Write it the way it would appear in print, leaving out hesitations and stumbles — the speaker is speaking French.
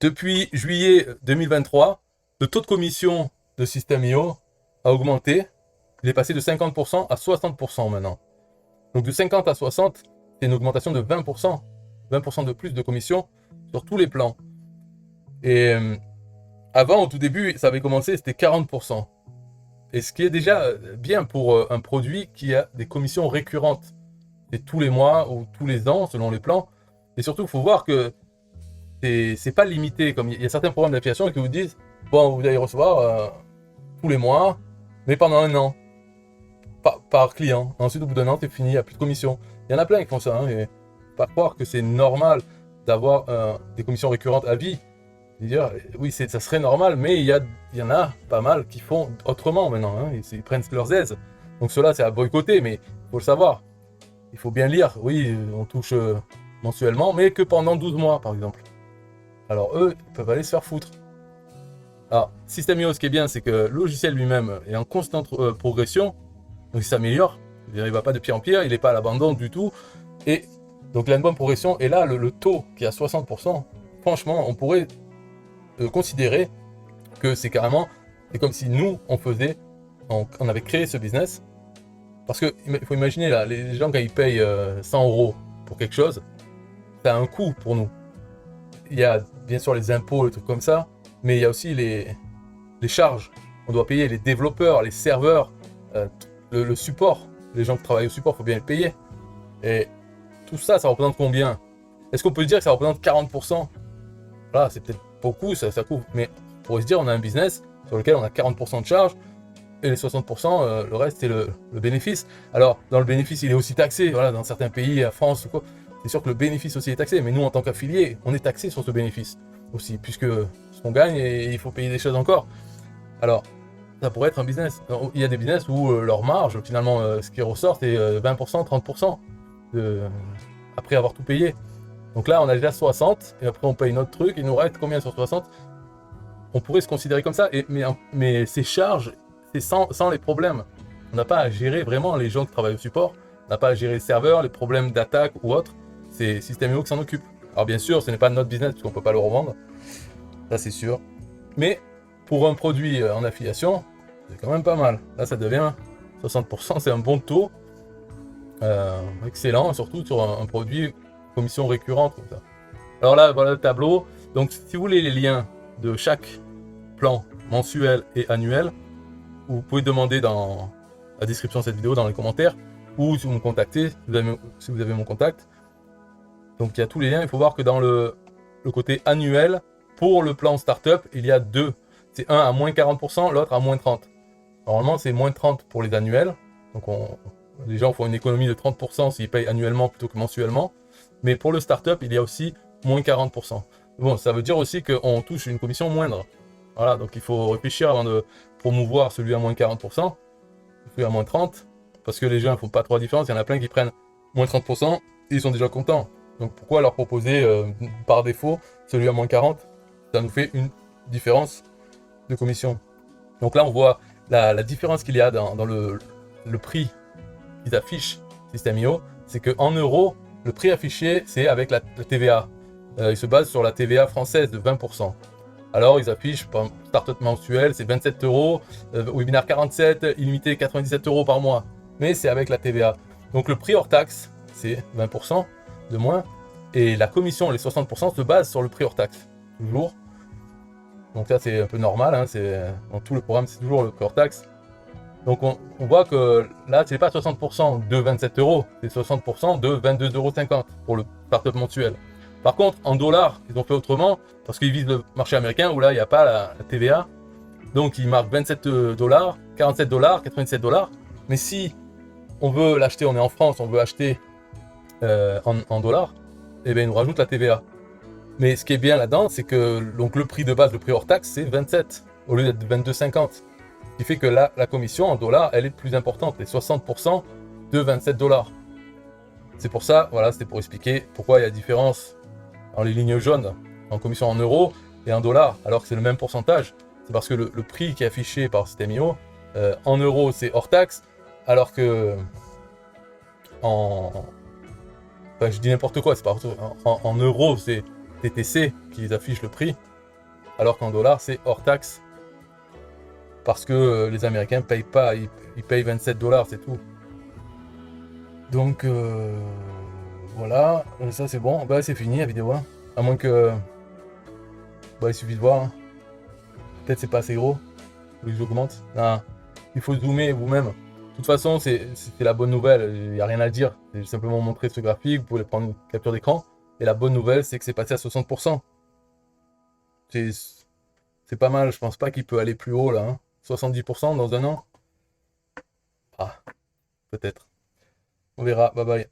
Depuis juillet 2023, le taux de commission de System.io a augmenté. Il est passé de 50% à 60% maintenant. Donc de 50 à 60, c'est une augmentation de 20%. 20% de plus de commission sur tous les plans. Et avant, au tout début, ça avait commencé, c'était 40%. Et ce qui est déjà bien pour un produit qui a des commissions récurrentes. C'est tous les mois ou tous les ans, selon les plans. Et surtout, il faut voir que c'est pas limité. Comme il y a certains programmes d'affiliation qui vous disent, bon, vous allez recevoir tous les mois, mais pendant un an, par client. Ensuite, au bout d'un an, c'est fini, il n'y a plus de commission. Il y en a plein qui font ça, hein, et pas croire que c'est normal d'avoir des commissions récurrentes à vie. Dire, oui, ça serait normal, mais il y en a pas mal qui font autrement maintenant. Hein, ils prennent leurs aises. Donc cela, c'est à boycotter, mais il faut le savoir. Il faut bien lire. Oui, on touche mensuellement, mais que pendant 12 mois, par exemple. Alors eux, ils peuvent aller se faire foutre. Alors, System.io, ce qui est bien, c'est que le logiciel lui-même est en constante progression, donc il s'améliore. Il ne va pas de pire en pire, il n'est pas à l'abandon du tout. Et donc il a une bonne progression. Et là, le taux qui est à 60%, franchement, on pourrait considérer que c'est carrément, c'est comme si nous, on avait créé ce business. Parce qu'il faut imaginer, là, les gens, quand ils payent 100 € pour quelque chose, ça a un coût pour nous. Il y a bien sûr les impôts, les trucs comme ça, mais il y a aussi les charges. On doit payer les développeurs, les serveurs, le support. Les gens qui travaillent au support, il faut bien les payer. Et tout ça, ça représente combien? Est-ce qu'on peut dire que ça représente 40%? Voilà, c'est peut-être beaucoup, ça couvre. Mais on pourrait se dire, on a un business sur lequel on a 40% de charges, et les 60%, le reste, c'est le bénéfice. Alors, dans le bénéfice, il est aussi taxé. Voilà, dans certains pays, la France ou quoi, c'est sûr que le bénéfice aussi est taxé. Mais nous, en tant qu'affiliés, on est taxé sur ce bénéfice aussi, puisque ce qu'on gagne, et il faut payer des choses encore. Alors, ça pourrait être un business. Il y a des business où leur marge, finalement, ce qui ressort, c'est 20%, 30% après avoir tout payé. Donc là, on a déjà 60, et après on paye notre truc, il nous reste combien sur 60? On pourrait se considérer comme ça, mais ces charges, c'est sans les problèmes. On n'a pas à gérer vraiment les gens qui travaillent au support, on n'a pas à gérer les serveurs, les problèmes d'attaque ou autre. C'est System.io qui s'en occupe. Alors bien sûr, ce n'est pas notre business, puisqu'on ne peut pas le revendre, ça c'est sûr. Mais pour un produit en affiliation, c'est quand même pas mal. Là, ça devient 60%, c'est un bon taux. Excellent, surtout sur un produit commission récurrente comme ça. Alors là, voilà le tableau. Donc, si vous voulez les liens de chaque plan mensuel et annuel, vous pouvez demander dans la description de cette vidéo, dans les commentaires, ou si vous me contactez, si vous avez mon contact. Donc, il y a tous les liens. Il faut voir que dans le côté annuel, pour le plan startup, il y a deux. C'est un à moins 40%, l'autre à moins 30%. Normalement, c'est moins 30% pour les annuels. Donc, les gens font une économie de 30% s'ils payent annuellement plutôt que mensuellement. Mais pour le startup, il y a aussi moins 40%. Bon, ça veut dire aussi qu'on touche une commission moindre. Voilà, donc il faut réfléchir avant de promouvoir celui à moins 40%, celui à moins 30%, parce que les gens ne font pas trop la différence. Il y en a plein qui prennent moins 30% et ils sont déjà contents. Donc pourquoi leur proposer par défaut celui à moins 40%? Ça nous fait une différence de commission. Donc là, on voit la différence qu'il y a dans le prix qu'ils affichent System.io, c'est qu'en euros, le prix affiché, c'est avec la TVA. Ils se basent sur la TVA française de 20%. Alors, ils affichent, par startup mensuel, c'est 27 €, webinaire 47, illimité 97 € par mois. Mais c'est avec la TVA. Donc, le prix hors taxe, c'est 20% de moins. Et la commission, les 60%, se basent sur le prix hors taxe. Toujours. Donc, ça, c'est un peu normal. Hein, dans tout le programme, c'est toujours le prix hors taxe. Donc, on voit que là, c'est pas 60% de 27 €, c'est 60% de 22,50 € pour le startup mensuel. Par contre, en dollars, ils ont fait autrement, parce qu'ils visent le marché américain où là, il n'y a pas la TVA. Donc, ils marquent 27 $, 47 $, 97 $. Mais si on veut l'acheter, on est en France, on veut acheter en dollars, et bien, ils nous rajoutent la TVA. Mais ce qui est bien là-dedans, c'est que donc, le prix de base, le prix hors taxe, c'est 27 au lieu d'être 22,50. Ce qui fait que la commission en dollars, elle est plus importante, les 60% de 27 $. C'est pour ça, voilà, c'était pour expliquer pourquoi il y a différence dans les lignes jaunes en commission en euros et en dollars, alors que c'est le même pourcentage. C'est parce que le prix qui est affiché par System.io, en euros, c'est hors taxe, alors que enfin, je dis n'importe quoi, c'est pas en euros, c'est TTC qui affiche le prix, alors qu'en dollars, c'est hors taxe. Parce que les Américains payent pas, ils payent 27 $, c'est tout. Donc, voilà, ça c'est bon. Bah, c'est fini la vidéo. Hein. À moins que. Bah, il suffit de voir. Hein. Peut-être c'est pas assez gros. Vous voulez que j'augmente? Non, il faut zoomer vous-même. De toute façon, c'est la bonne nouvelle. Il n'y a rien à dire. J'ai simplement montré ce graphique. Vous pouvez prendre une capture d'écran. Et la bonne nouvelle, c'est que c'est passé à 60%. C'est pas mal. Je pense pas qu'il peut aller plus haut là. Hein. 70% dans un an. Ah, peut-être. On verra. Bye bye.